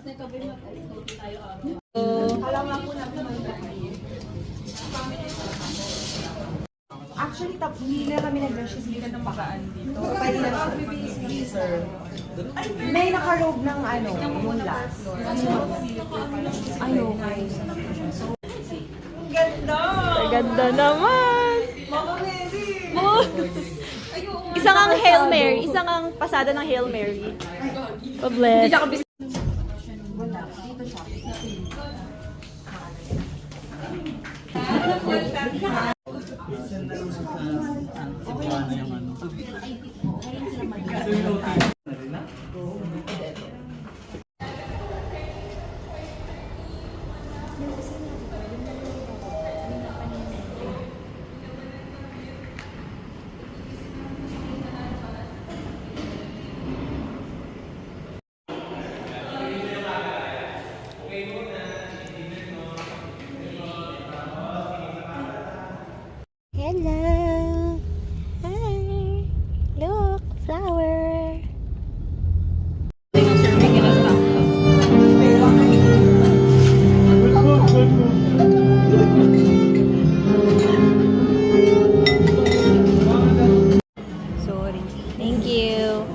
Actually, hindi na kami nag-rush kasi hindi na pakaan dito. Pwede na sir. May naka-robe ng mulas. Ay, okay. Ganda! Ganda naman! Mama Mary! Isang ang Hail Mary. Isang ang pasada ng Hail Mary. God bless. Wala. Dito siya. Hello! Hi! Look! Flower! Sorry. Thank you.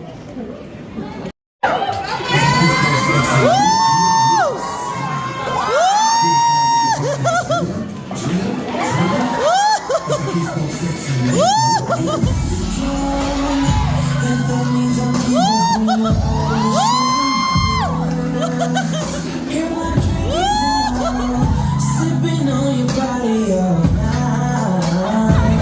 Sipping on your body all night.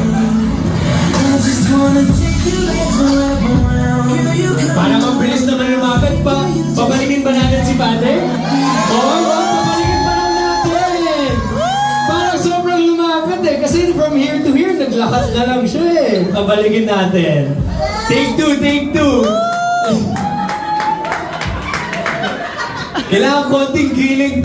I just wanna take your legs and wrap around. Girl, you got Parang ang bilis naman lumapit pa. Babalikin ba natin si Padre? Oo, babalikin pa lang natin. Parang sobrang lumapit eh. Kasi from here to here, naglakad na lang siya eh. Babalikin natin. Take two, take two. Kailangan konting giling.